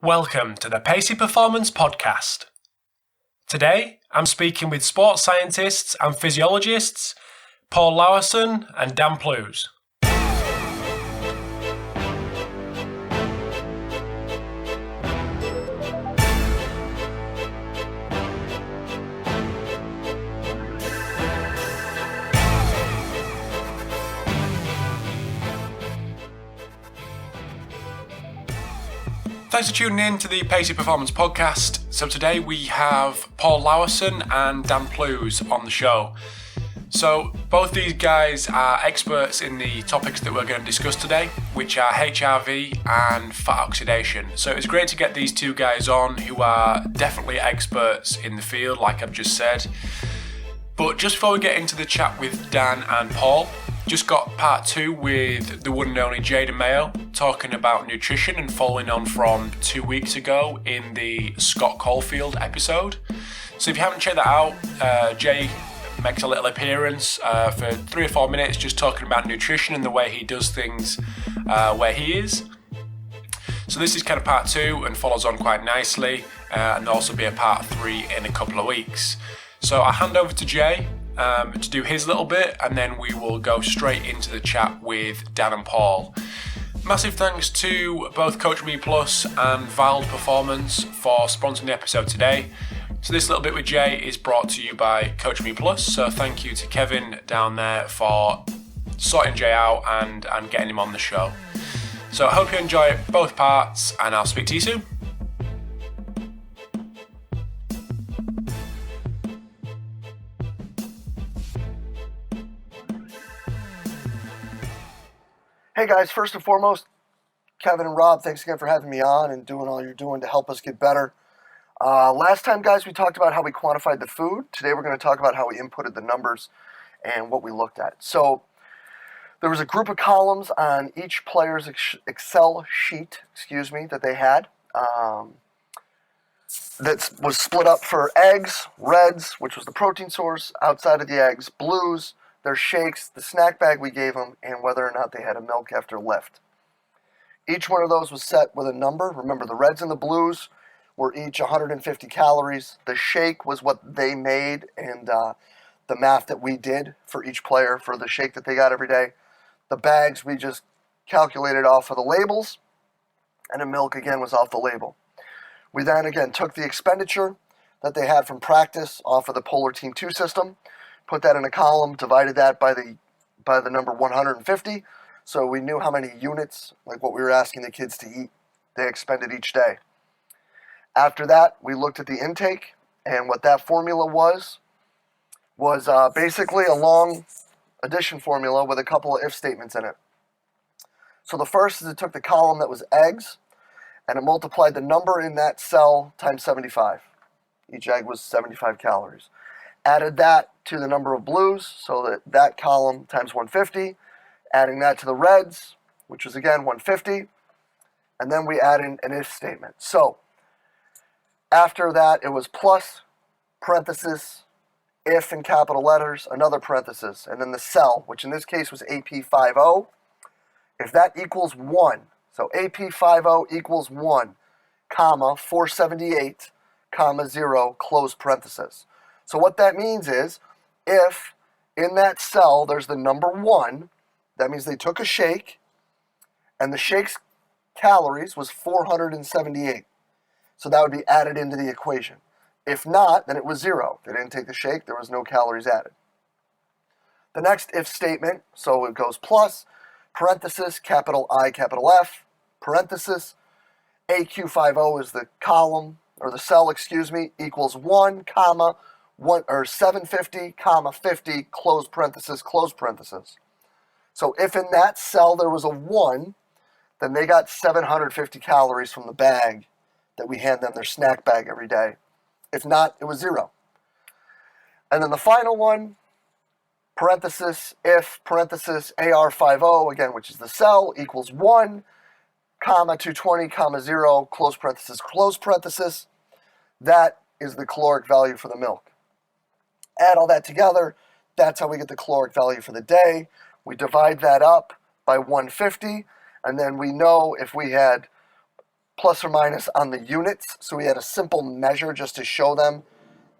Welcome to the Pacey Performance Podcast. Today, I'm speaking with sports scientists and physiologists Paul Laursen and Dan Plews. Thanks for tuning in to the Pacey Performance Podcast. So today we have Paul Laursen and Dan Plews on the show. So both these guys are experts in the topics that we're going to discuss today, which are HRV and fat oxidation. So it's great to get these two guys on who are definitely experts in the field, like I've just said. But just before we get into the chat with Dan and Paul, just got part 2 with the one and only Jay Mayo talking about nutrition and following on from 2 weeks ago in the Scott Caulfield episode. So if you haven't checked that out, Jay makes a little appearance for 3 or 4 minutes just talking about nutrition and the way he does things where he is. So this is kind of part 2 and follows on quite nicely, and also be a part 3 in a couple of weeks. So I'll hand over to Jay to do his little bit, and then we will go straight into the chat with Dan and Paul. Massive thanks to both Coach Me Plus and Vald Performance for sponsoring the episode today. So this little bit with Jay is brought to you by Coach Me Plus, so thank you to Kevin down there for sorting Jay out and getting him on the show. So I hope you enjoy both parts, and I'll speak to you soon. Hey guys, first and foremost, Kevin and Rob, thanks again for having me on and doing all you're doing to help us get better. Last time, guys, we talked about how we quantified the food. Today we're going to talk about how we inputted the numbers and what we looked at. So there was a group of columns on each player's Excel sheet, that they had. That was split up for eggs, reds, which was the protein source, outside of the eggs, blues, their shakes, the snack bag we gave them, and whether or not they had a milk after lift. Each one of those was set with a number. Remember, the reds and the blues were each 150 calories. The shake was what they made, and the math that we did for each player for the shake that they got every day. The bags we just calculated off of the labels, and the milk, again, was off the label. We then, again, took the expenditure that they had from practice off of the Polar Team 2 system, put that in a column, divided that by the number 150, so we knew how many units, like what we were asking the kids to eat, they expended each day. After that, we looked at the intake, and what that formula was basically a long addition formula with a couple of if statements in it. So the first is it took the column that was eggs, and it multiplied the number in that cell times 75. Each egg was 75 calories. Added that to the number of blues, so that column times 150, adding that to the reds, which was again 150, and then we add in an if statement. So after that, it was plus, parenthesis, if in capital letters, another parenthesis, and then the cell, which in this case was AP50. If that equals 1, so AP50 equals 1, comma, 478, comma, 0, close parenthesis. So what that means is, if in that cell there's the number 1, that means they took a shake, and the shake's calories was 478. So that would be added into the equation. If not, then it was 0. They didn't take the shake, there was no calories added. The next if statement, so it goes plus, parenthesis, capital I, capital F, parenthesis, AQ50 is the column, or the cell, equals 1, comma, 1, or 750, comma, 50, close parenthesis, close parenthesis. So if in that cell there was a 1, then they got 750 calories from the bag that we hand them, their snack bag every day. If not, it was 0. And then the final one, parenthesis, if, parenthesis, AR50, again, which is the cell, equals 1, comma, 220, comma, 0, close parenthesis. That is the caloric value for the milk. Add all that together, that's how we get the caloric value for the day. We divide that up by 150, and then we know if we had plus or minus on the units. So we had a simple measure just to show them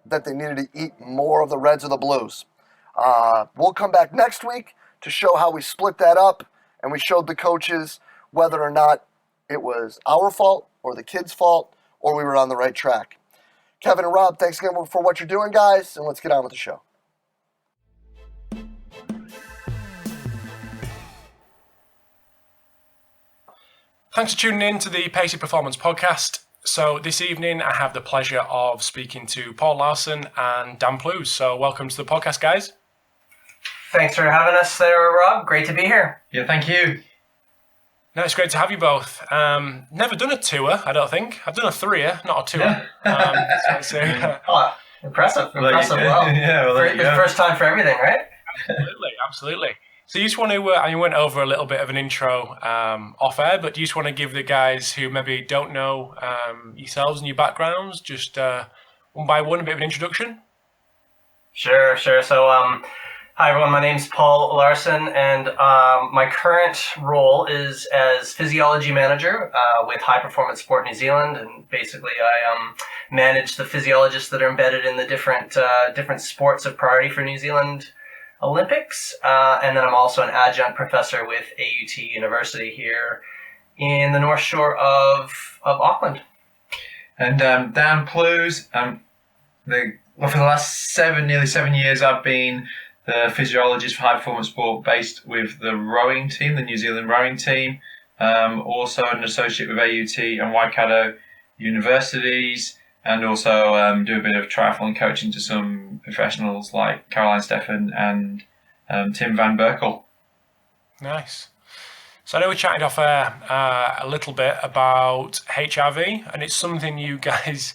that they needed to eat more of the reds or the blues. We'll come back next week to show how we split that up, and we showed the coaches whether or not it was our fault or the kids' fault or we were on the right track. Kevin and Rob, thanks again for what you're doing, guys, and let's get on with the show. Thanks for tuning in to the Pacey Performance Podcast. So this evening I have the pleasure of speaking to Paul Laursen and Dan Plews. So welcome to the podcast, guys. Thanks for having us there, Rob. Great to be here. Yeah, thank you. No, it's great to have you both. Never done a tour, I don't think. I've done a threer, not a tour. Oh, impressive. Well, yeah, well, there you go. First time for everything, right? Absolutely. So you just want to, I went over a little bit of an intro off air, but do you just want to give the guys who maybe don't know yourselves and your backgrounds, just one by one, a bit of an introduction? Sure. So, hi everyone, my name's Paul Larsen, and my current role is as physiology manager with High Performance Sport New Zealand, and basically I manage the physiologists that are embedded in the different sports of priority for New Zealand Olympics, and then I'm also an adjunct professor with AUT University here in the North Shore of Auckland. And Dan Plews, for the last nearly 7 years, I've been the physiologist for high performance sport based with the rowing team, the New Zealand rowing team. Also an associate with AUT and Waikato universities, and also do a bit of triathlon coaching to some professionals like Caroline Steffen and Tim Van Berkel. Nice. So I know we chatted off air a little bit about HRV, and it's something you guys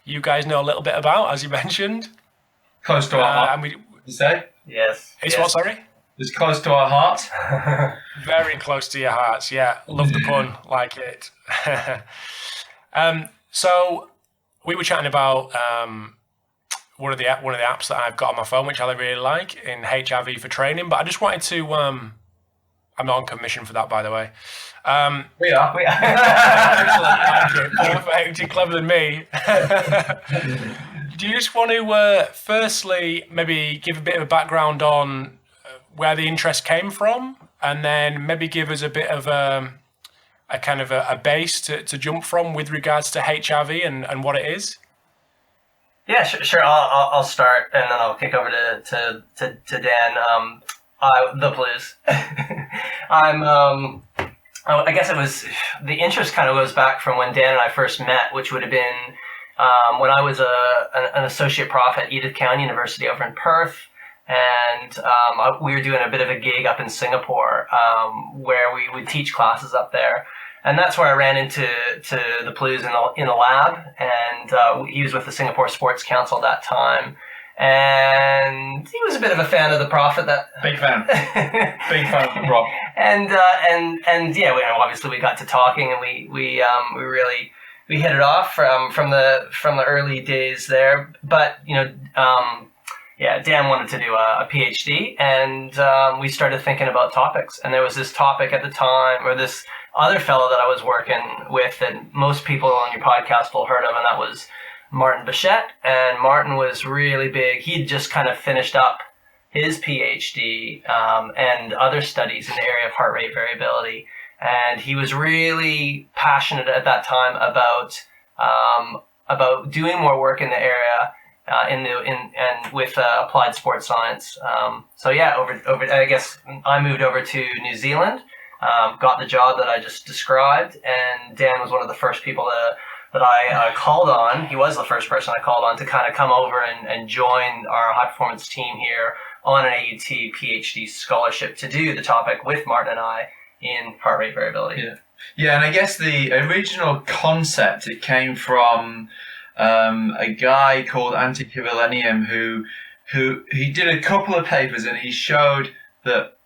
know a little bit about, as you mentioned. Close to our heart, you say? Yes. It's what, sorry? It's close to our heart. Very close to your hearts, yeah. Love the pun, like it. So we were chatting about one of the apps that I've got on my phone, which I really like, in HRV for training. But I just wanted to, I'm not on commission for that, by the way. We are. Excellent, perfect. You're clever than me. Do you just want to firstly maybe give a bit of a background on where the interest came from, and then maybe give us a bit of a kind of a base to jump from with regards to HRV and what it is? Yeah, sure. I'll start, and then I'll kick over to Dan. The Plews. I guess it was, the interest kind of goes back from when Dan and I first met, which would have been when I was an associate prof at Edith County University over in Perth, and we were doing a bit of a gig up in Singapore where we would teach classes up there. And that's where I ran into the Plews in the lab, and he was with the Singapore Sports Council at that time. And he was a bit of a fan of the Prof at that. Big fan of the Prof. And yeah, obviously we got to talking, and we really hit it off from the early days there. But Dan wanted to do a PhD, and we started thinking about topics. And there was this topic at the time, or this other fellow that I was working with that most people on your podcast will heard of, and that was Martin Bichette. And Martin was really big. He'd just kind of finished up his PhD and other studies in the area of heart rate variability. And he was really passionate at that time about doing more work in the area and with applied sports science. I guess I moved over to New Zealand, got the job that I just described, and Dan was one of the first people that I called on. He was the first person I called on to kind of come over and join our high performance team here on an AUT PhD scholarship to do the topic with Martin and I in heart rate variability. Yeah, and I guess the original concept, it came from a guy called Antti Kivilenium who he did a couple of papers, and he showed that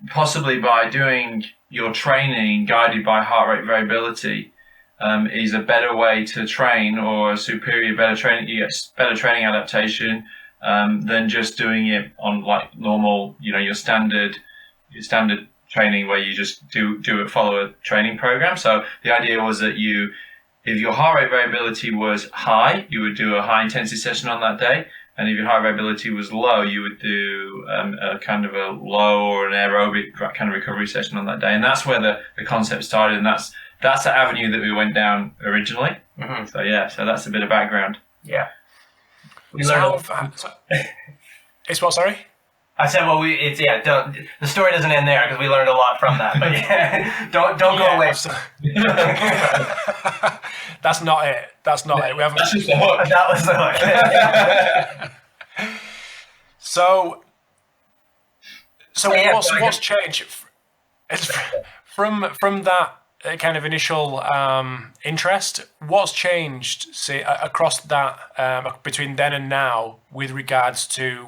possibly by doing your training guided by heart rate variability is a better way to train, or better training. You get better training adaptation than just doing it on like normal, your standard training where you just follow a training program. So the idea was that if your heart rate variability was high, you would do a high intensity session on that day. And if your heart variability was low, you would do a kind of a low or an aerobic kind of recovery session on that day. And that's where the concept started. And that's the avenue that we went down originally. Mm-hmm. So that's a bit of background. Yeah. It's what, sorry? I said, well, the story doesn't end there because we learned a lot from that. But yeah, don't go away. That's not it. That's not it. We haven't. That's just the hook. That was the hook. So what's changed from that kind of initial interest? What's changed across that between then and now with regards to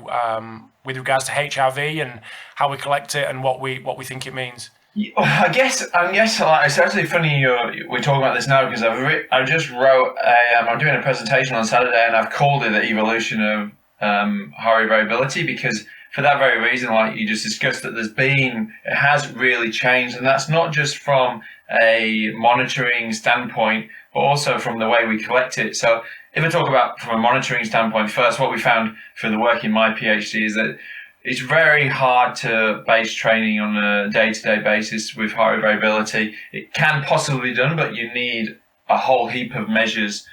HRV and how we collect it and what we think it means? I guess it's actually funny we're talking about this now because I just wrote I'm doing a presentation on Saturday and I've called it the evolution of heart rate variability because for that very reason, like you just discussed, that it has really changed, and that's not just from a monitoring standpoint, but also from the way we collect it. So if I talk about from a monitoring standpoint first, what we found for the work in my PhD is that it's very hard to base training on a day-to-day basis with heart rate variability. It can possibly be done, but you need a whole heap of measures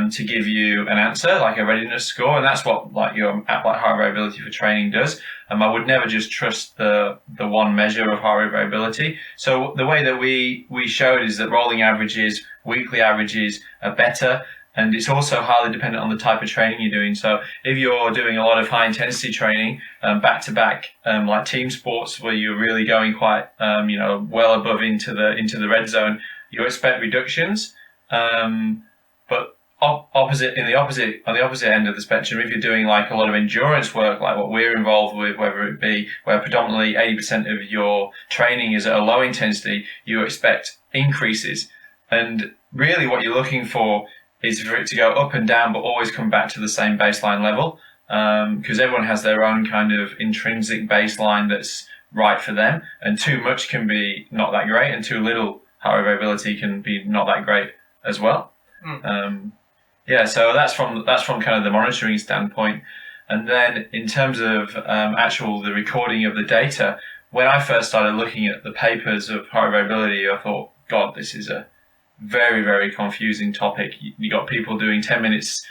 to give you an answer, like a readiness score, and that's what your heart variability for training does. I would never just trust the one measure of heart rate variability. So the way that we showed is that rolling averages, weekly averages are better, and it's also highly dependent on the type of training you're doing. So if you're doing a lot of high intensity training, back to back, like team sports where you're really going quite well above into the red zone, you expect reductions. But on the opposite end of the spectrum, if you're doing like a lot of endurance work, like what we're involved with, whether it be where predominantly 80% of your training is at a low intensity, you expect increases. And really what you're looking for is for it to go up and down, but always come back to the same baseline level. Because everyone has their own kind of intrinsic baseline that's right for them. And too much can be not that great, and too little heart rate variability can be not that great as well. So that's from kind of the monitoring standpoint. And then in terms of the recording of the data, when I first started looking at the papers of heart rate variability, I thought, God, this is a very, very confusing topic. You got people doing 10 minutes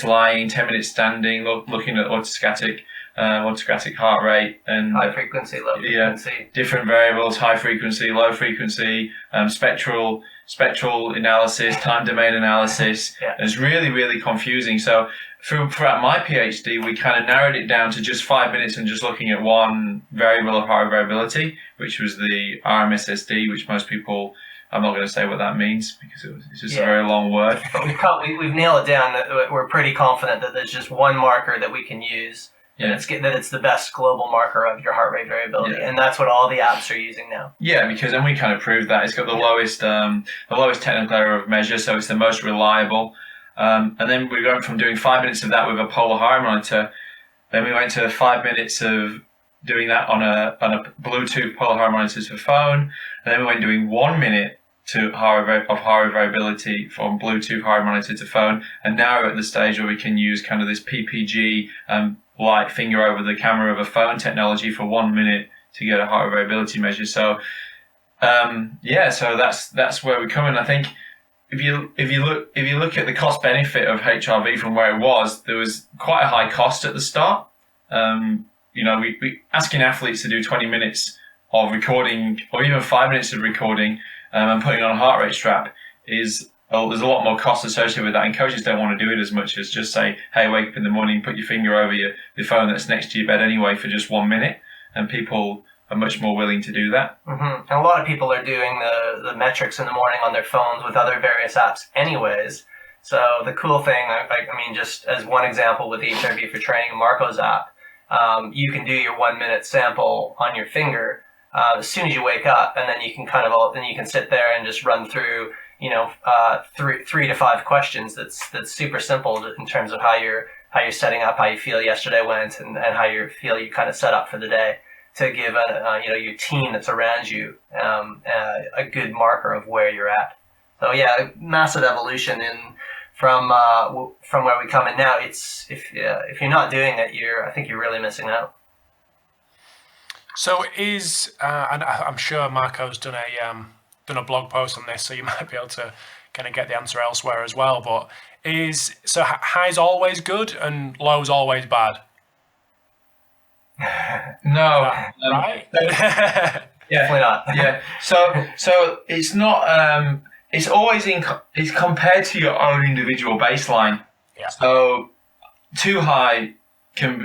lying, 10 minutes standing, looking at autoscatic heart rate and high frequency, low frequency, different variables, high frequency, low frequency, spectral analysis, time domain analysis. Yeah. It's really, really confusing. So throughout my PhD, we kind of narrowed it down to just 5 minutes and just looking at one variable of heart variability, which was the RMSSD, which most people, I'm not going to say what that means because it's just a very long word. But we've nailed it down that we're pretty confident that there's just one marker that we can use. Yeah. That it's the best global marker of your heart rate variability, and that's what all the apps are using now. Yeah, because then we kind of proved that it's got the lowest technical error of measure, so it's the most reliable. And then we went from doing 5 minutes of that with a polar heart monitor, then we went to 5 minutes of doing that on a Bluetooth polar heart monitor to phone, and then we went doing 1 minute of heart rate variability from Bluetooth heart monitor to phone, and now we're at the stage where we can use kind of this PPG like finger over the camera of a phone technology for 1 minute to get a heart rate variability measure. So so that's where we come in. I think if you look at the cost benefit of HRV from where it was, there was quite a high cost at the start. We asking athletes to do 20 minutes of recording or even 5 minutes of recording and putting on a heart rate strap there's a lot more cost associated with that, and coaches don't want to do it as much as just say, hey, wake up in the morning, put your finger over your phone that's next to your bed anyway for just 1 minute, and people are much more willing to do that. Mm-hmm. And a lot of people are doing the metrics in the morning on their phones with other various apps anyways. So the cool thing, I mean, just as one example with the HRV for Training, Marco's app, you can do your 1 minute sample on your finger as soon as you wake up, and then you can sit there and just run through 3 to 5 questions. That's super simple in terms of how you're setting up, how you feel yesterday went, and how you feel you kind of set up for the day. to give your team that's around you a good marker of where you're at. So yeah, massive evolution from where we come in now. It's if you're not doing it, I think you're really missing out. So and I'm sure Marco's done a blog post on this, so you might be able to kind of get the answer elsewhere as well. But high's always good and low's always bad? No, right? Definitely not. Yeah. So it's not. It's always it's compared to your own individual baseline. Yeah. So too high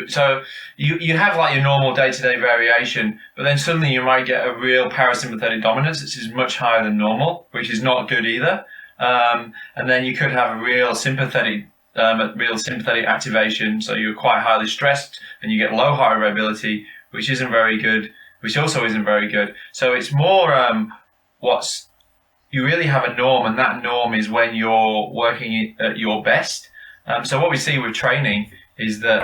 so you have like your normal day-to-day variation, but then suddenly you might get a real parasympathetic dominance, which is much higher than normal, which is not good either. And then you could have a real sympathetic activation, so you're quite highly stressed, and you get low heart variability, which isn't very good, which also isn't very good. So it's more you really have a norm, and that norm is when you're working at your best. So what we see with training is that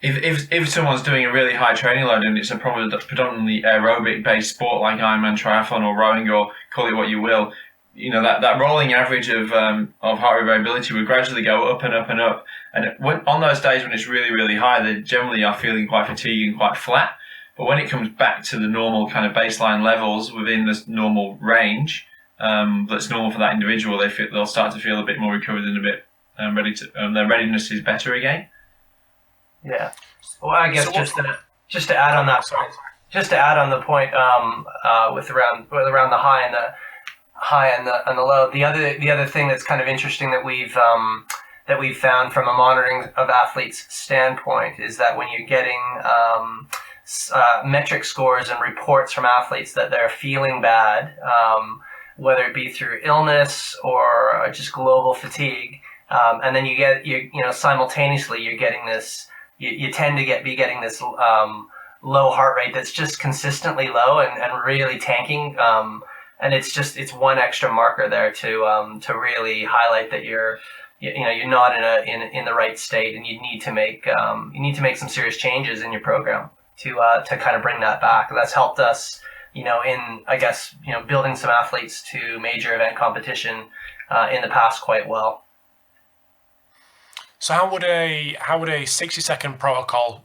if someone's doing a really high training load and it's a predominantly aerobic-based sport like Ironman, triathlon, or rowing, or call it what you will, that rolling average of heart rate variability will gradually go up and up and up. And on those days when it's really, really high, they generally are feeling quite fatigued and quite flat. But when it comes back to the normal kind of baseline levels within this normal range, that's normal for that individual, they'll start to feel a bit more recovered and a bit their readiness is better again. Yeah. Well, I guess just to add on that point, just to add on the point with around the high and the low. The other thing that's kind of interesting that we've found from a monitoring of athletes standpoint is that when you're getting metric scores and reports from athletes that they're feeling bad, whether it be through illness or just global fatigue, and then simultaneously you're getting this. You tend to be getting this low heart rate that's just consistently low and really tanking. And it's one extra marker there to really highlight that you're not in the right state, and you need to make some serious changes in your program to kind of bring that back. That's helped us, building some athletes to major event competition in the past quite well. So how would a 60-second protocol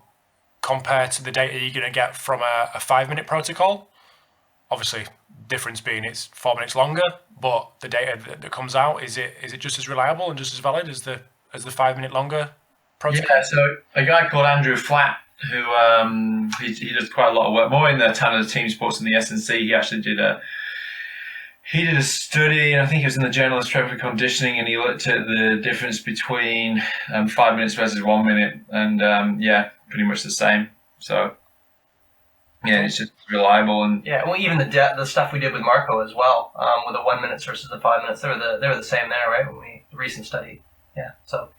compare to the data you're going to get from a 5-minute protocol? Obviously, difference being it's 4 minutes longer, but the data that comes out, is it just as reliable and just as valid as the 5-minute longer protocol? Yeah, so a guy called Andrew Flatt, who he does quite a lot of work, more in the Canada team sports and the S&C. He actually did a study, and I think it was in the Journal of Strength and Conditioning, and he looked at the difference between 5 minutes versus 1 minute, and pretty much the same. So yeah, it's just reliable. And well, even the stuff we did with Marco as well, with the 1 minute versus the 5 minutes, they were the same there, right? The recent study. Yeah. So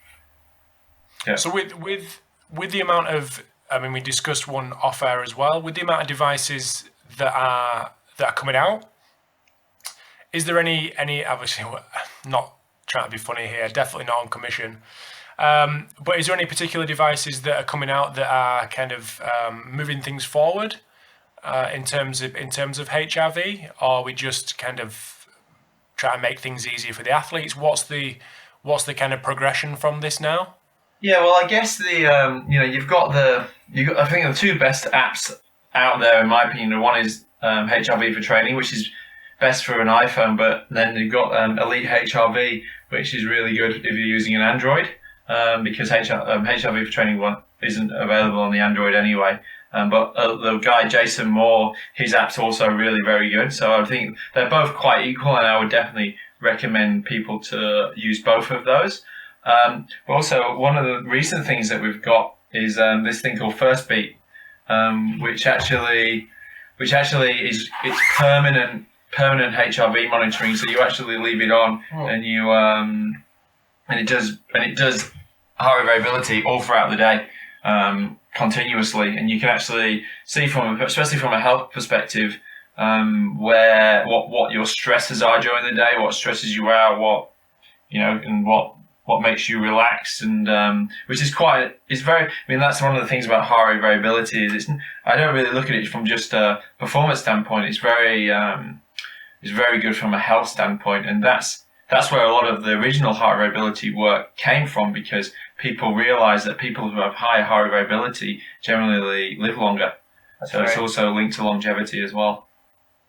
with the amount of, we discussed one off air as well, with the amount of devices that are coming out, is there any, obviously not trying to be funny here, definitely not on commission, but is there any particular devices that are coming out that are kind of moving things forward in terms of HRV, or are we just kind of trying to make things easier for the athletes? What's the kind of progression from this now? Yeah, well, I guess you've got I think the two best apps out there, in my opinion. One is HRV for training, which is best for an iPhone, but then you've got Elite HRV, which is really good if you're using an Android, because HRV for training one isn't available on the Android anyway. But the guy Jason Moore, his app's also really very good. So I think they're both quite equal, and I would definitely recommend people to use both of those. But also, one of the recent things that we've got is this thing called First Beat, which actually is permanent HRV monitoring. So you actually leave it on, and you and it does heart rate variability all throughout the day, continuously, and you can actually see especially from a health perspective, what your stresses are during the day, what stresses you out, and what what makes you relax, and that's one of the things about heart rate variability is I don't really look at it from just a performance standpoint. It's very good from a health standpoint, and that's where a lot of the original heart rate variability work came from, because people realize that people who have high heart rate variability generally live longer. That's right. It's also linked to longevity as well.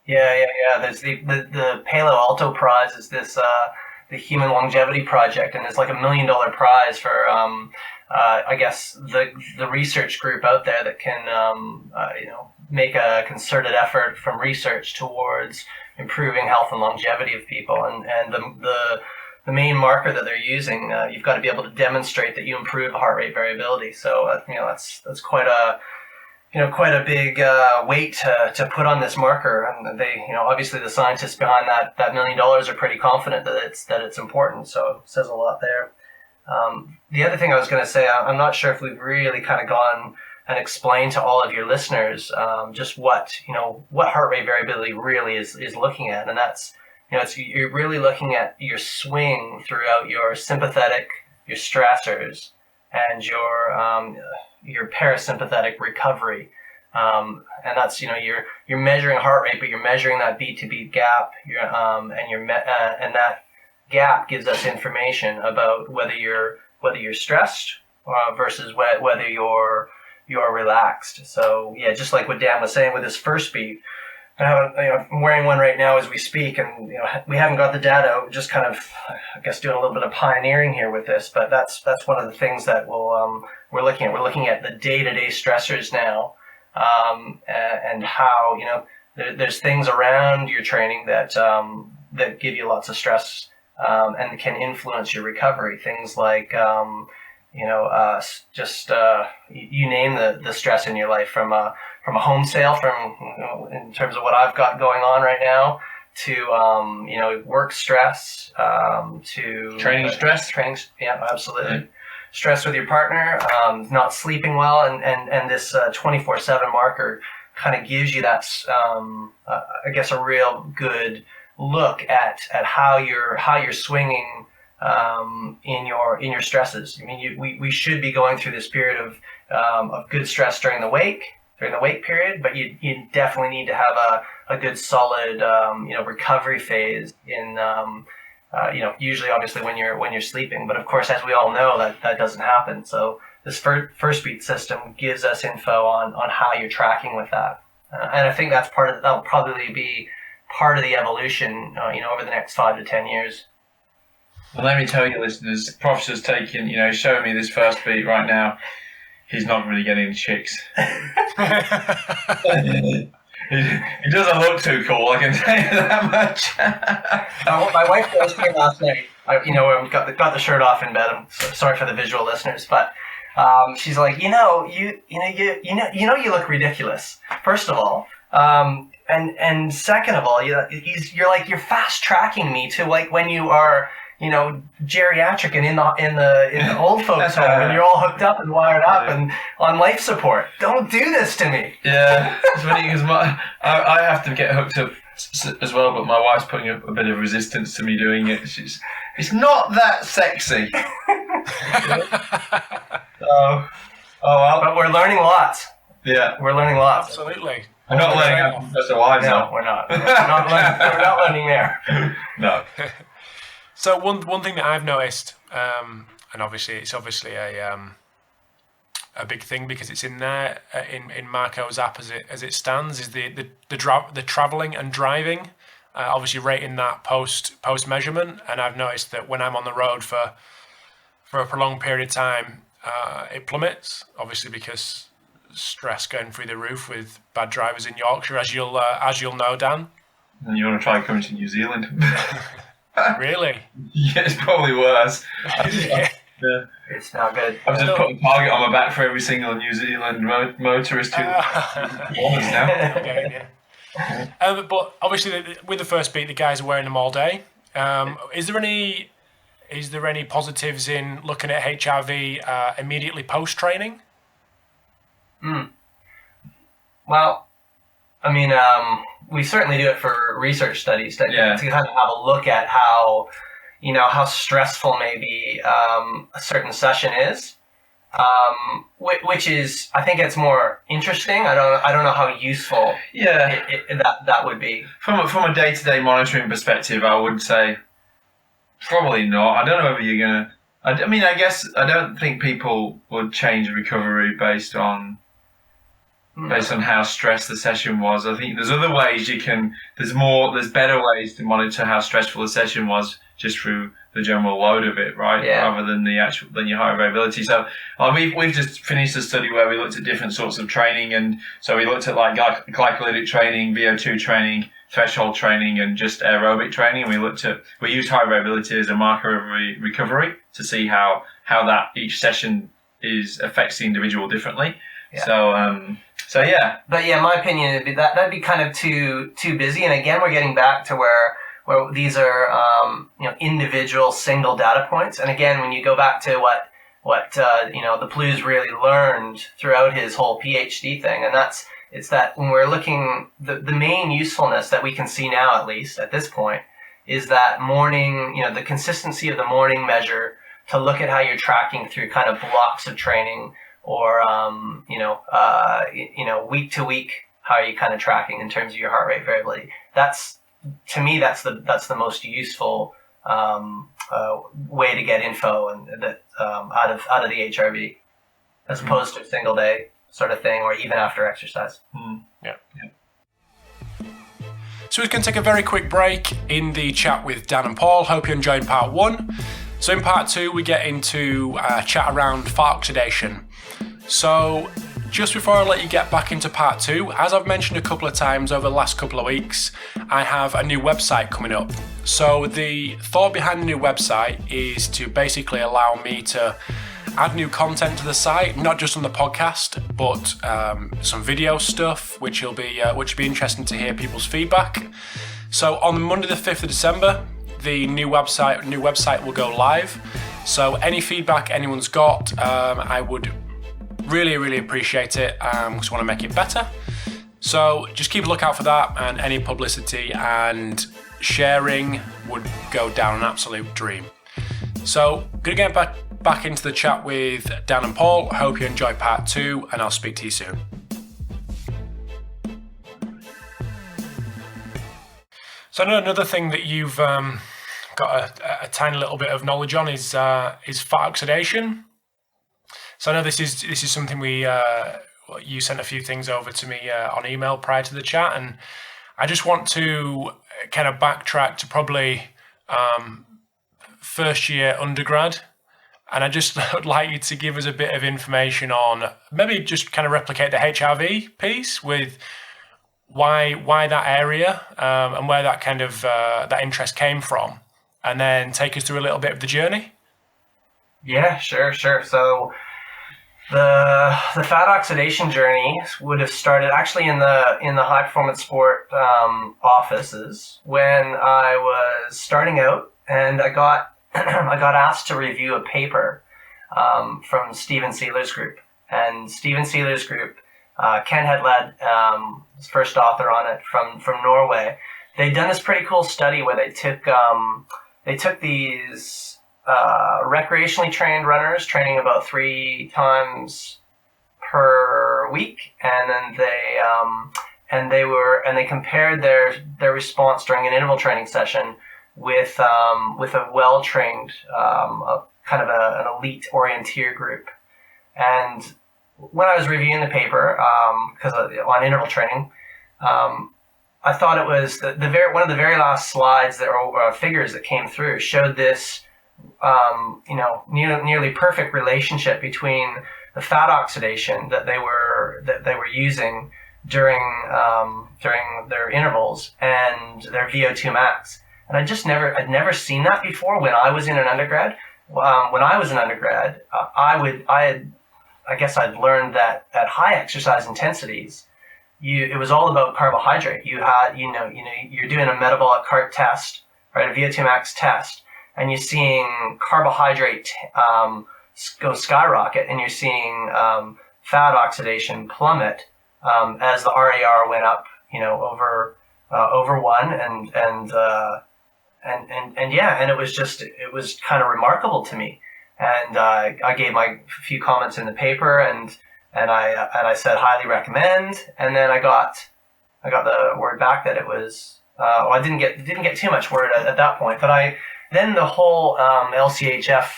Yeah. There's the Palo Alto Prize is this the Human Longevity Project, and it's like $1 million prize for I guess the research group out there that can make a concerted effort from research towards improving health and longevity of people, and the main marker that they're using, you've got to be able to demonstrate that you improve heart rate variability. So that's quite a big weight to put on this marker, and they, obviously the scientists behind that $1 million are pretty confident that it's important. So it says a lot there. The other thing I was going to say, I'm not sure if we've really kind of gone and explained to all of your listeners just what heart rate variability really is looking at, and that's you're really looking at your swing throughout your sympathetic, your stressors, and your parasympathetic recovery, and that's you're measuring heart rate, but you're measuring that beat to beat gap. And that gap gives us information about whether you're stressed versus whether you're relaxed. So yeah, just like what Dan was saying with his first beat. I'm wearing one right now as we speak, and we haven't got the data. We're just kind of, I guess, doing a little bit of pioneering here with this. But that's one of the things that we're looking at. We're looking at the day-to-day stressors now, and how there's things around your training that give you lots of stress and can influence your recovery. Things like you name the stress in your life, from a home sale, in terms of what I've got going on right now, to work stress, to training stress. Yeah, absolutely. Stress with your partner, not sleeping well, and this 24/7 marker kind of gives you that I guess a real good look at how you're swinging in your stresses. I mean, we should be going through this period of good stress during the wake period, but you definitely need to have a good solid recovery phase in usually obviously when you're sleeping, but of course, as we all know, that doesn't happen. So this first beat system gives us info on how you're tracking with that, and I think that'll probably be part of the evolution over the next 5 to 10 years. Well, let me tell you, listeners, Professor's taking, showing me this first beat right now. He's not really getting any chicks. He doesn't look too cool, I can tell you that much. My wife was here last night. We got the shirt off in bed. I'm sorry for the visual listeners, but she's like, you look ridiculous. First of all, and second of all, you're fast tracking me to like when you are geriatric and in the old folks home, and you're all hooked up and wired up and on life support. Don't do this to me. Yeah, it's funny because I have to get hooked up as well, but my wife's putting up a bit of resistance to me doing it. It's not that sexy. Oh well. But we're learning lots. Yeah, we're learning lots. Absolutely. We're not learning how to professor wives. No, we're not. We're not learning there. No. So one thing that I've noticed, and obviously it's a big thing because it's in there in Marco's app as it stands, is the traveling and driving, obviously rating that post measurement. And I've noticed that when I'm on the road for a prolonged period of time, it plummets, obviously because stress going through the roof with bad drivers in Yorkshire, as you'll know, Dan. And you want to try coming to New Zealand? Really? Yeah, it's probably worse. Yeah. It's not good. I've just put a target on my back for every single New Zealand motorist who wants now. Okay, yeah. But obviously, with the first beat, the guys are wearing them all day. Is there any positives in looking at HRV immediately post training? Well, I mean, we certainly do it for research studies to kind of have a look at how, how stressful maybe a certain session is, which is, I think it's more interesting. I don't know how useful that would be. From a day-to-day monitoring perspective, I would say probably not. I don't know whether you're going to... I guess I don't think people would change recovery based on how stressed the session was. I think there's other ways there's better ways to monitor how stressful the session was just through the general load of it, right? Yeah. Rather than your heart variability. So we've just finished a study where we looked at different sorts of training, and so we looked at like glycolytic training, VO2 training, threshold training, and just aerobic training. We used high variability as a marker of recovery to see how that each session affects the individual differently. Yeah. So yeah. But yeah, my opinion would be that'd be kind of too busy. And again, we're getting back to where these are individual single data points. And again, when you go back to what the Plews really learned throughout his whole PhD thing, and it's that when we're looking, the main usefulness that we can see now, at least at this point, is that morning, the consistency of the morning measure to look at how you're tracking through kind of blocks of training, or week to week, how are you kind of tracking in terms of your heart rate variability. To me, that's the most useful way to get info and that out of the HRV, as opposed to a single day sort of thing, or even after exercise. Yeah. So we're going to take a very quick break in the chat with Dan and Paul. Hope you enjoyed part 1. So in part 2, we get into a chat around fat oxidation. So just before I let you get back into part 2, as I've mentioned a couple of times over the last couple of weeks, I have a new website coming up. So the thought behind the new website is to basically allow me to add new content to the site, not just on the podcast, but some video stuff, which will be interesting to hear people's feedback. So on Monday the 5th of December, the new website will go live. So any feedback anyone's got, I would really appreciate it, because I want to make it better. So just keep a lookout for that, and any publicity and sharing would go down an absolute dream. So gonna get back into the chat with Dan and Paul. Hope you enjoy part 2, and I'll speak to you soon. So I know another thing that you've got a tiny little bit of knowledge on is fat oxidation. So I know this is something you sent a few things over to me on email prior to the chat, and I just want to kind of backtrack to probably first year undergrad, and I just would like you to give us a bit of information on maybe just kind of replicate the HRV piece with why that area and where that kind of that interest came from, and then take us through a little bit of the journey. Yeah, sure. So the fat oxidation journey would have started actually in the high performance sport offices when I was starting out, and I got asked to review a paper from Stephen Seeler's group. And Stephen Seeler's group, Ken had led his first author on it from Norway. They'd done this pretty cool study where they took these recreationally trained runners training about 3 times per week, and then they compared their response during an interval training session with a well-trained kind of an elite orienteer group. And when I was reviewing the paper, because on interval training, I thought it was one of the very last slides or figures that came through showed this nearly perfect relationship between the fat oxidation that they were using during their intervals and their VO2 max. And I'd never seen that before when I was in an undergrad. When I was an undergrad, I guess I'd learned that at high exercise intensities, it was all about carbohydrate. You had, you're doing a metabolic cart test, right, a VO2 max test, and you're seeing carbohydrate go skyrocket, and you're seeing fat oxidation plummet as the RAR went up, over 1, it was kind of remarkable to me. And I gave my few comments in the paper, and I said highly recommend. And then I got the word back that it was. I didn't get too much word at that point, but then the whole LCHF,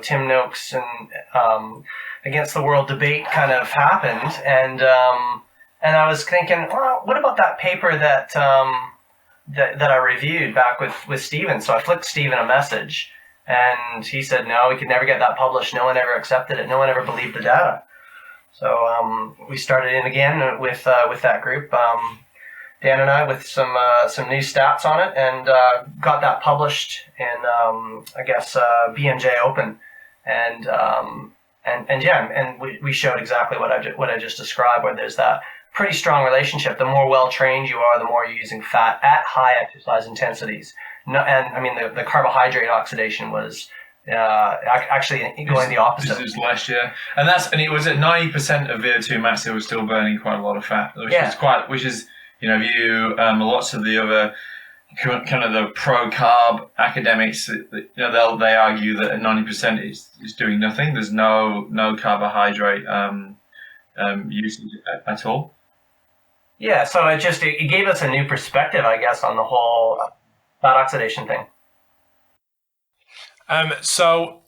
Tim Noakes and Against the World debate kind of happened, and I was thinking, well, what about that paper that I reviewed back with Stephen? So I flicked Stephen a message, and he said, no, we could never get that published. No one ever accepted it. No one ever believed the data. So we started in again with that group, Dan and I, with some new stats on it, and got that published in BMJ Open, and we showed exactly what I just described, where there's that pretty strong relationship. The more well trained you are, the more you're using fat at high exercise intensities. No, and I mean the carbohydrate oxidation was actually going the opposite. It was last year, and it was at 90% of VO2 max. It was still burning quite a lot of fat, which is lots of the other kind of the pro carb academics, they argue that at 90% is doing nothing. There's no carbohydrate usage at all. Yeah, so it gave us a new perspective, I guess, on the whole fat oxidation thing. So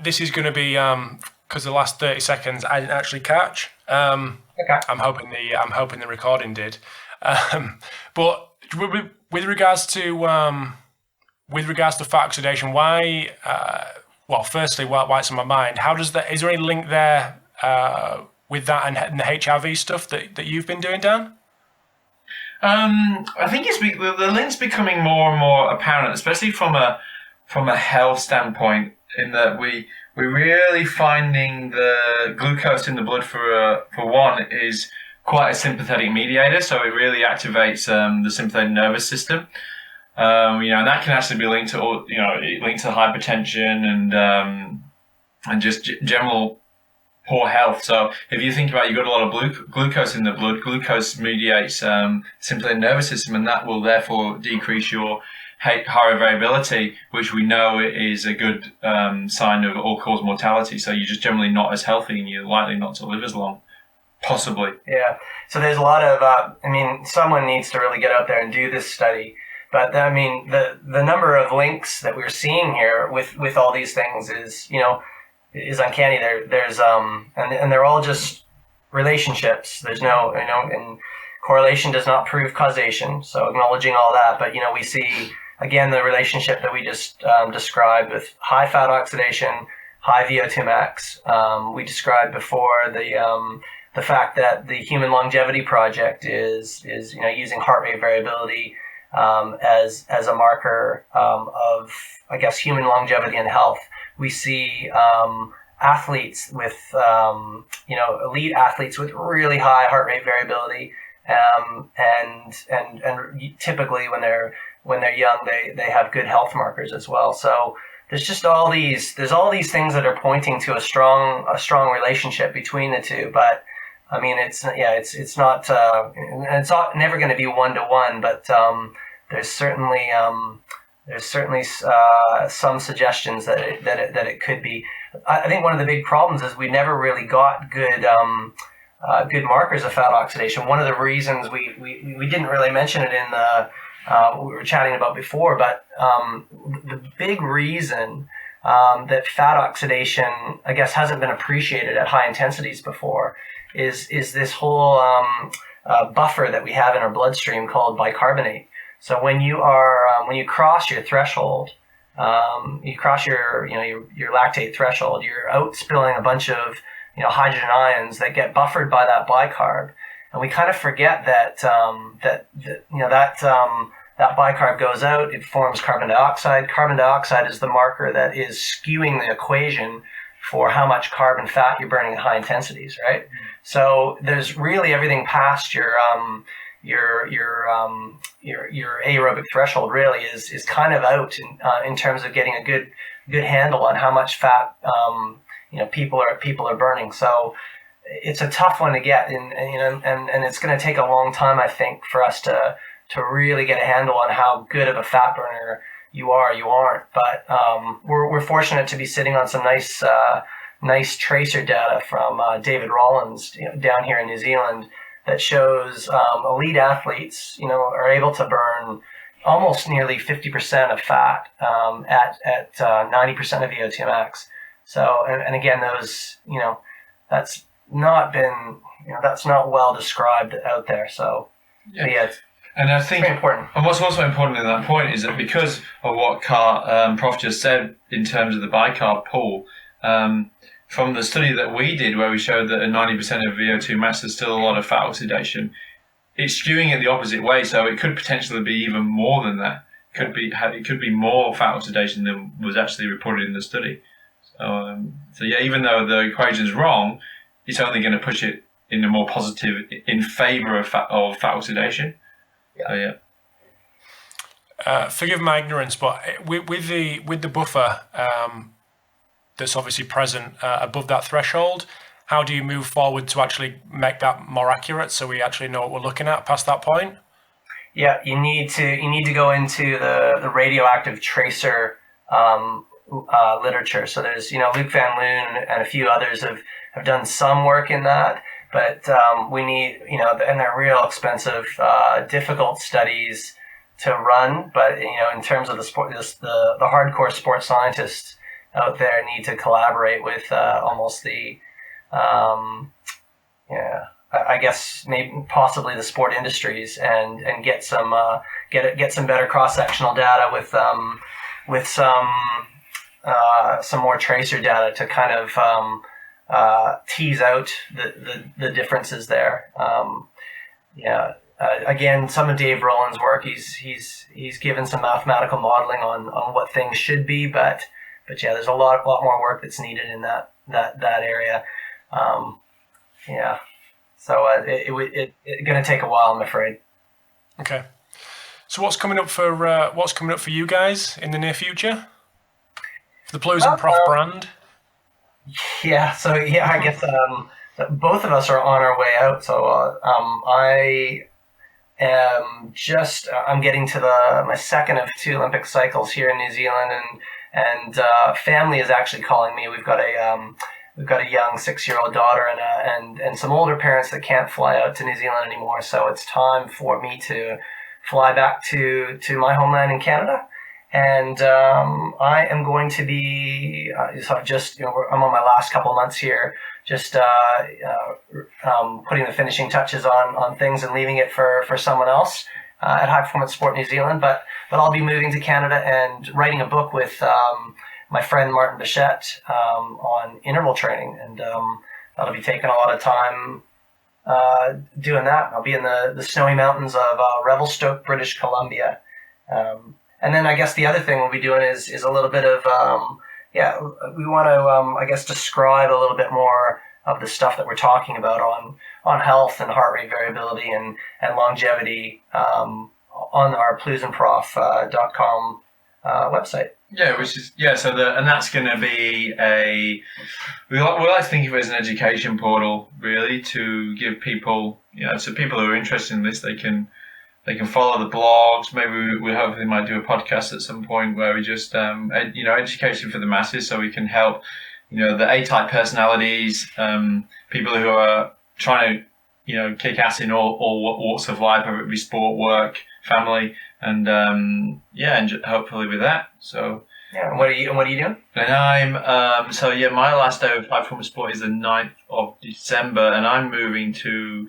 this is going to be because the last 30 seconds I didn't actually catch. Okay. I'm hoping the recording did. But with regards to fat oxidation, why? Firstly, why it's on my mind. Is there any link there with that and the HRV stuff that you've been doing, Dan? I think the link's becoming more and more apparent, especially from a health standpoint, in that we're really finding the glucose in the blood for one is quite a sympathetic mediator, so it really activates the sympathetic nervous system. And that can actually be linked to hypertension and just general poor health. So if you think about it, you've got a lot of glucose in the blood. Glucose mediates sympathetic nervous system, and that will therefore decrease your higher variability, which we know is a good sign of all-cause mortality. So you're just generally not as healthy, and you're likely not to live as long. Possibly. Yeah. So there's a lot of, someone needs to really get out there and do this study. But the number of links that we're seeing here with all these things is uncanny. There's and they're all just relationships. There's no, and correlation does not prove causation. So acknowledging all that, but we see again the relationship that we just described with high fat oxidation, high VO2 max. We described before the fact that the Human Longevity Project is using heart rate variability as a marker of, I guess, human longevity and health. We see athletes with elite athletes with really high heart rate variability, and typically when they're young they have good health markers as well. So there's all these things that are pointing to a strong relationship between the two, but it's not never going to be 1-to-1, but there's certainly some suggestions that it could be. I think one of the big problems is we never really got good markers of fat oxidation. One of the reasons we didn't really mention it in the what we were chatting about before, but the big reason that fat oxidation, I guess, hasn't been appreciated at high intensities before is this whole buffer that we have in our bloodstream called bicarbonate. So when you cross your threshold, you cross your lactate threshold, you're out spilling a bunch of hydrogen ions that get buffered by that bicarb, and we kind of forget that that bicarb goes out, it forms carbon dioxide. Carbon dioxide is the marker that is skewing the equation for how much carb and fat you're burning at high intensities, right? Mm-hmm. So there's really everything past your aerobic threshold really is kind of out in terms of getting a good handle on how much fat people are burning. So it's a tough one to get, and it's going to take a long time, I think, for us to really get a handle on how good of a fat burner you are, you aren't. But we're fortunate to be sitting on some nice tracer data from David Rawlins down here in New Zealand that shows elite athletes, are able to burn almost nearly 50% of fat at 90% of VO2 max. So, and again, those, that's not been, that's not well described out there. So, yeah, and I think, very important. And what's also important in that point is that because of what Prof just said in terms of the bicarb pool, from the study that we did where we showed that at 90% of VO2 max there's still a lot of fat oxidation, it's skewing it the opposite way. So it could potentially be even more than that. It could be more fat oxidation than was actually reported in the study. So yeah, even though the equation's wrong, it's only going to push it in a more positive, in favor of fat oxidation. Yeah. So, yeah. Forgive my ignorance, but with the buffer that's obviously present above that threshold, how do you move forward to actually make that more accurate so we actually know what we're looking at past that point? Yeah, you need to go into the radioactive tracer literature. So there's Luc Van Loon and a few others have done some work in that, but we need and they're real expensive, difficult studies to run. But in terms of the sport, the hardcore sports scientists out there need to collaborate with almost the I guess maybe possibly the sport industries and get some better cross-sectional data with some more tracer data to kind of tease out the differences there. Again, some of Dave Rowland's work, he's given some mathematical modeling on what things should be, but yeah, there's a lot more work that's needed in that area. So it's going to take a while, I'm afraid. Okay. So what's coming up for you guys in the near future? For the Plews and Prof brand? Yeah. So yeah, I guess both of us are on our way out. So I am I'm getting to my second of 2 Olympic cycles here in New Zealand, and family is actually calling me. We've got a young 6-year-old daughter and some older parents that can't fly out to New Zealand anymore. So it's time for me to fly back to my homeland in Canada. And I am going to be sort of just, I'm on my last couple of months here, just putting the finishing touches on things and leaving it for someone else at High Performance Sport New Zealand. But I'll be moving to Canada and writing a book with my friend Martin Bichette on interval training, and that'll be taking a lot of time doing that. I'll be in the snowy mountains of Revelstoke, British Columbia, and then I guess the other thing we'll be doing is a little bit of we want to I guess describe a little bit more of the stuff that we're talking about on health and heart rate variability and longevity on our plewsandprof.com website. Yeah, and that's going to be we like to think of it as an education portal, really, to give people, so people who are interested in this, they can follow the blogs. Maybe we hopefully might do a podcast at some point where we just, education for the masses, so we can help, the A-type personalities, people who are trying to, kick ass in all walks of life, whether it be sport, work, family, and hopefully with that. So yeah, and what are you doing? And I'm my last day of High Performance Sport is the 9th of December, and I'm moving to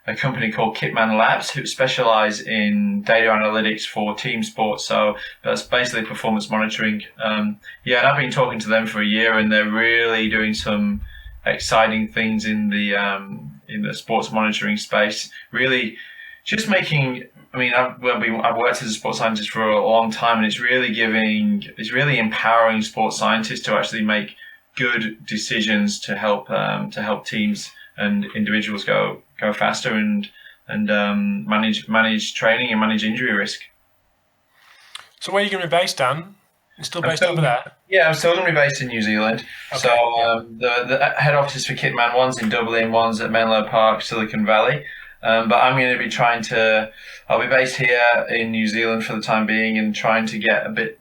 a company called Kitman Labs, who specialize in data analytics for team sports. So that's basically performance monitoring. And I've been talking to them for a year, and they're really doing some exciting things in the sports monitoring space. Really, just making. I've worked as a sports scientist for a long time, and it's really empowering sports scientists to actually make good decisions to help teams and individuals go faster and manage training and manage injury risk. So where are you going to be based, Dan? You're still based over there? Yeah, I'm still going to be based in New Zealand. Okay. So the head office for Kitman, one's in Dublin, one's at Menlo Park, Silicon Valley. But I'm going to be I'll be based here in New Zealand for the time being and trying to get a bit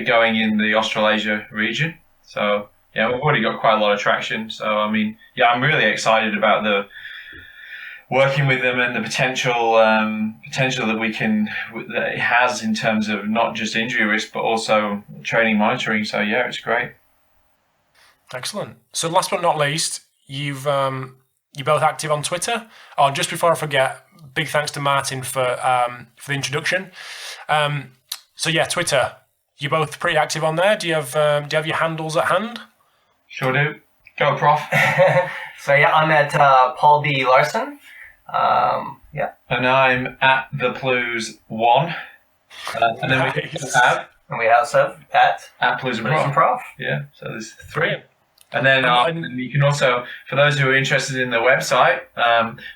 going in the Australasia region. So yeah, we've already got quite a lot of traction. So I mean, yeah, I'm really excited about the working with them and the potential that it has in terms of not just injury risk but also training monitoring. So yeah, it's great. Excellent. So last but not least, you're both active on Twitter. Oh, just before I forget, big thanks to Martin for the introduction. So yeah, Twitter. You're both pretty active on there. Do you have your handles at hand? Sure do. Go, Prof. So yeah, I'm at Paul B. Larsen. Yeah. And I'm at the Plews 1. And then we also have at Plews and Prof. Yeah, so there's 3. And then you can also, for those who are interested in the website,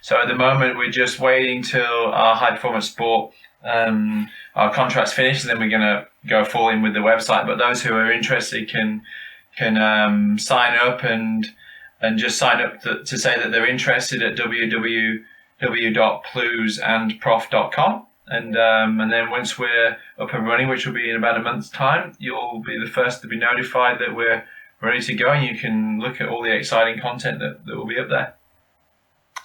so at the moment we're just waiting till our high performance sport, our contract's finished, and then we're going to go full in with the website. But those who are interested can sign up and just sign up to say that they're interested at www.plewsandprof.com. And then once we're up and running, which will be in about a month's time, you'll be the first to be notified that we're ready to go, and you can look at all the exciting content that will be up there.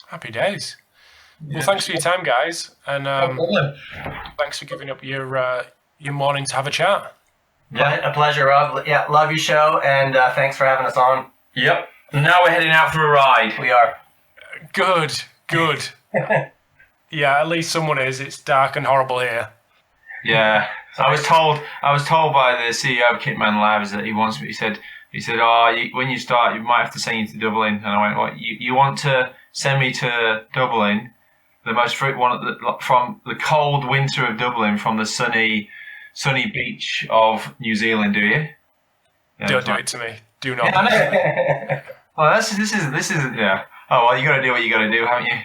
Happy days. Yeah. Well, thanks for your time, guys, and thanks for giving up your morning to have a chat. Yeah, a pleasure, Rob. Yeah, love your show, and thanks for having us on. Yep. Now we're heading out for a ride. We are. Good. Yeah, at least someone is. It's dark and horrible here. Yeah. So I was told by the CEO of Kitman Labs that he wants me. He said, when you start, you might have to send you to Dublin. And I went, what? You want to send me to Dublin, the most from the cold winter of Dublin, from the sunny beach of New Zealand, do you? Yeah, don't do it to me. Do not. Well, this is yeah. Oh well, you got to do what you got to do, haven't you?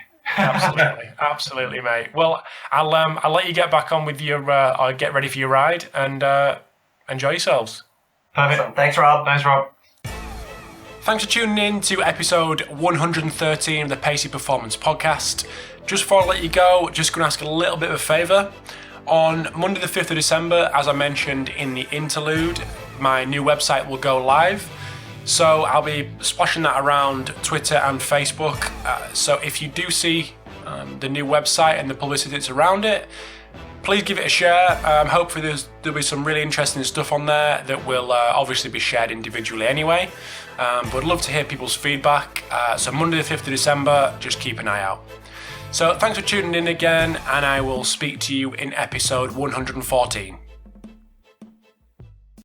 Absolutely, mate. Well, I'll let you get back on with your get ready for your ride and enjoy yourselves. Perfect. Awesome. Thanks, Rob. Thanks for tuning in to episode 113 of the Pacey Performance Podcast. Just before I let you go, just going to ask a little bit of a favour. On Monday the 5th of December, as I mentioned in the interlude, my new website will go live. So I'll be splashing that around Twitter and Facebook. So if you do see the new website and the publicity that's around it, please give it a share. Hopefully there'll be some really interesting stuff on there that will obviously be shared individually anyway. But I'd love to hear people's feedback. So Monday the 5th of December, just keep an eye out. So thanks for tuning in again, and I will speak to you in episode 114.